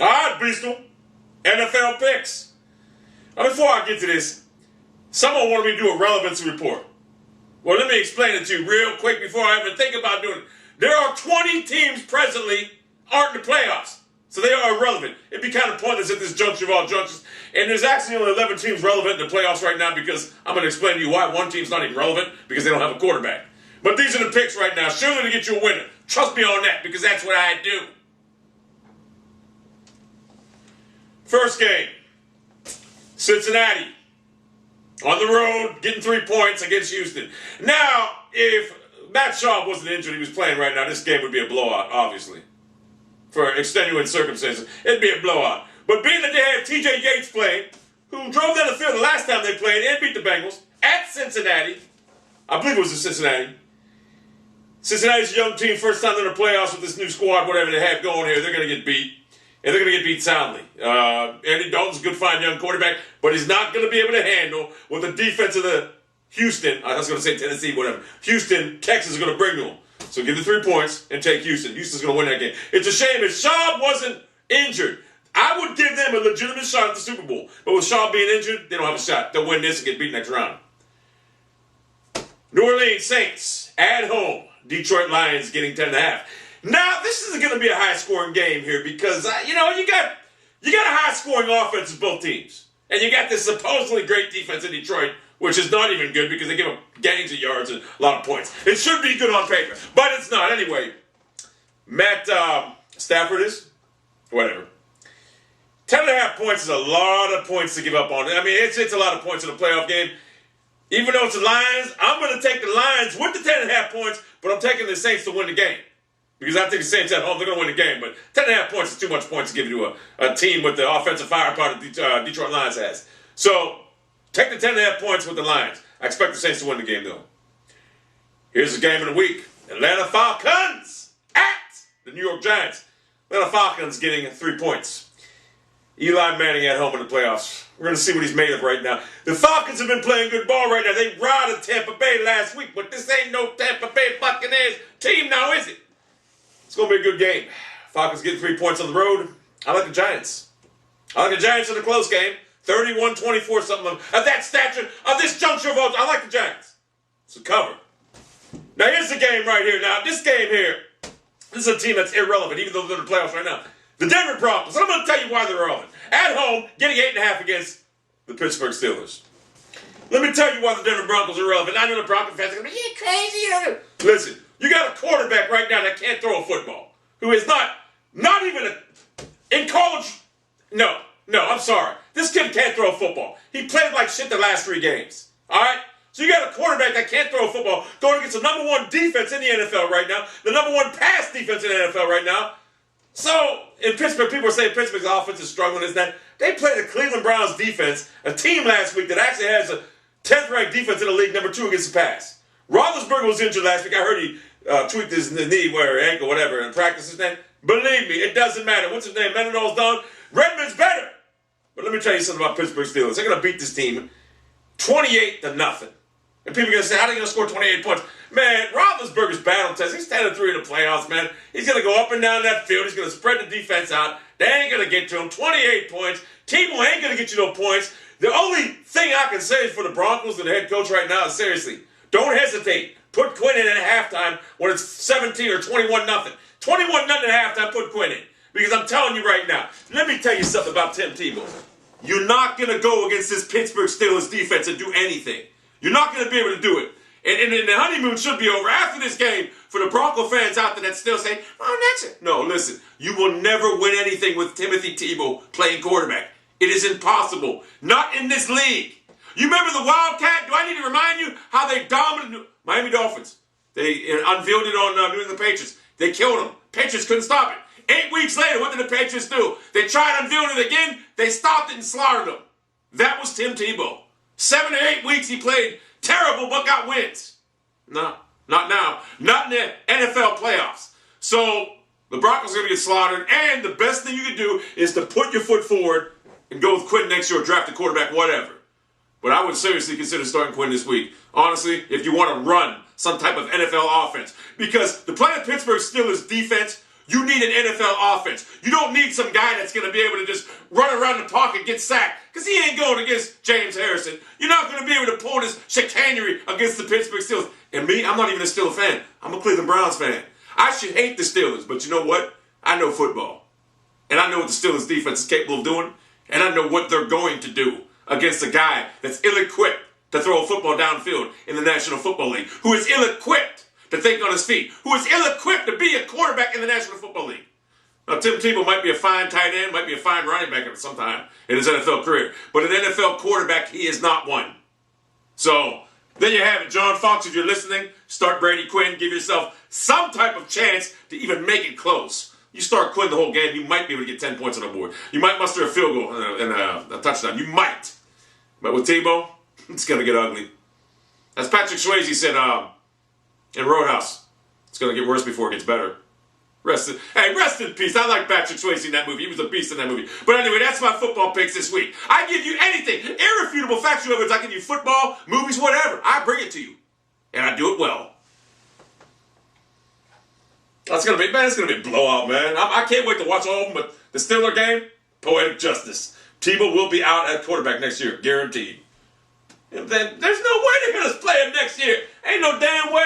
All right, Beastal. NFL picks. Now, before I get to this, someone wanted me to do a relevancy report. Well, let me explain it to you real quick before I even think about doing it. There are 20 teams presently aren't in the playoffs, so they are irrelevant. It'd be kind of pointless at this juncture of all junctures. And there's actually only 11 teams relevant in the playoffs right now because I'm going to explain to you why one team's not even relevant, because they don't have a quarterback. But these are the picks right now, surely to get you a winner. Trust me on that, because that's what I do. First game, Cincinnati. On the road, getting 3 points against Houston. Now, if Matt Schaub wasn't injured, he was playing right now, this game would be a blowout, obviously. For extenuating circumstances, it'd be a blowout. But being that they have TJ Yates playing, who drove down the field the last time they played and beat the Bengals at Cincinnati, I believe it was in Cincinnati. Cincinnati's a young team, first time in the playoffs with this new squad, whatever they have going here, they're going to get beat. And they're going to get beat soundly. Andy Dalton's a good, fine young quarterback, but he's not going to be able to handle what the defense of the Houston, I was going to say Tennessee, whatever, Houston, Texas is going to bring to him. So give the 3 points and take Houston. Houston's going to win that game. It's a shame if Schaub wasn't injured. I would give them a legitimate shot at the Super Bowl. But with Schaub being injured, they don't have a shot. They'll win this and get beat next round. New Orleans Saints at home. Detroit Lions getting 10.5. Now, this isn't going to be a high-scoring game here because, you got a high-scoring offense in both teams. And you got this supposedly great defense in Detroit, which is not even good because they give up gangs of yards and a lot of points. It should be good on paper, but it's not. Anyway, Matt Stafford is? Whatever. 10.5 points is a lot of points to give up on. I mean, it's a lot of points in a playoff game. Even though it's the Lions, I'm going to take the Lions with the 10.5 points, but I'm taking the Saints to win the game. Because I think the Saints at home, they're going to win the game. But 10.5 points is too much points to give to a team with the offensive firepower that Detroit Lions has. So, take the 10.5 points with the Lions. I expect the Saints to win the game, though. Here's the game of the week. Atlanta Falcons at the New York Giants. Atlanta Falcons getting 3 points. Eli Manning at home in the playoffs. We're going to see what he's made of right now. The Falcons have been playing good ball right now. They routed Tampa Bay last week, but this ain't no Tampa Bay Buccaneers team now, is it? It's going to be a good game. Falcons getting 3 points on the road. I like the Giants. I like the Giants in a close game. 31-24, something of that stature, of this juncture of votes. I like the Giants. It's a cover. Now, here's the game right here. Now, this game here, this is a team that's irrelevant, even though they're in the playoffs right now. The Denver Broncos. I'm going to tell you why they're relevant. At home, getting 8.5 against the Pittsburgh Steelers. Let me tell you why the Denver Broncos are relevant. I know the Broncos fans are going to be, you crazy. Listen, you got a quarterback right now that can't throw a football, who is not even in college. No, I'm sorry. This kid can't throw a football. He played like shit the last 3 games. All right? So you got a quarterback that can't throw a football going against the number 1 defense in the NFL right now, the number 1 pass defense in the NFL right now. So, in Pittsburgh, people are saying Pittsburgh's offense is struggling. Is that they played the Cleveland Browns defense, a team last week that actually has a 10th-ranked defense in the league, number 2 against the pass. Roethlisberger was injured last week. I heard he tweaked his knee, or ankle, whatever, in practice. His name. Believe me, it doesn't matter. What's his name? Mendenhall's done. Redmond's better. But let me tell you something about Pittsburgh Steelers. They're going to beat this team 28-0. And people are going to say, how are they going to score 28 points? Man, Roethlisberger's battle test. He's 10-3 in the playoffs, man. He's going to go up and down that field. He's going to spread the defense out. They ain't going to get to him. 28 points. Tebow ain't going to get you no points. The only thing I can say for the Broncos and the head coach right now is, seriously, don't hesitate. Put Quinn in at halftime when it's 17 or 21-0. 21-0 at halftime, put Quinn in. Because I'm telling you right now, let me tell you something about Tim Tebow. You're not going to go against this Pittsburgh Steelers defense and do anything. You're not going to be able to do it. And the honeymoon should be over after this game for the Bronco fans out there that still say, oh, that's it. No, listen. You will never win anything with Timothy Tebow playing quarterback. It is impossible. Not in this league. You remember the Wildcat? Do I need to remind you how they dominated Miami Dolphins? They unveiled it on New England Patriots. They killed them. Patriots couldn't stop it. 8 weeks later, what did the Patriots do? They tried unveiling it again. They stopped it and slaughtered them. That was Tim Tebow. 7 or 8 weeks he played terrible but got wins. No, not now. Not in the NFL playoffs. So the Broncos are going to get slaughtered, and the best thing you can do is to put your foot forward and go with Quinn next year or draft a quarterback, whatever. But I would seriously consider starting Quinn this week. Honestly, if you want to run some type of NFL offense. Because the playing Pittsburgh Steelers defense, You need an NFL offense. You don't need some guy that's going to be able to just run around the pocket and get sacked, because he ain't going against James Harrison. You're not going to be able to pull this chicanery against the Pittsburgh Steelers. And me, I'm not even a Steelers fan. I'm a Cleveland Browns fan. I should hate the Steelers, but you know what? I know football. And I know what the Steelers defense is capable of doing. And I know what they're going to do against a guy that's ill-equipped to throw a football downfield in the National Football League, who is ill-equipped to think on his feet, who is ill-equipped to be a quarterback in the National Football League. Now, Tim Tebow might be a fine tight end, might be a fine running back at some time in his NFL career, but an NFL quarterback, he is not one. So, there you have it. John Fox, if you're listening, start Brady Quinn. Give yourself some type of chance to even make it close. You start Quinn the whole game, you might be able to get 10 points on the board. You might muster a field goal and a touchdown. You might. But with Tebow, it's going to get ugly. As Patrick Swayze said in Roadhouse, it's going to get worse before it gets better. Rest in peace. I like Patrick Swayze in that movie. He was a beast in that movie. But anyway, that's my football picks this week. I give you anything. Irrefutable factual evidence. I give you football, movies, whatever. I bring it to you. And I do it well. It's going to be a blowout, man. I can't wait to watch all of them, but the Steeler game, poetic justice. Tebow will be out at quarterback next year, guaranteed. And then there's no way they're going to play him next year. Ain't no damn way.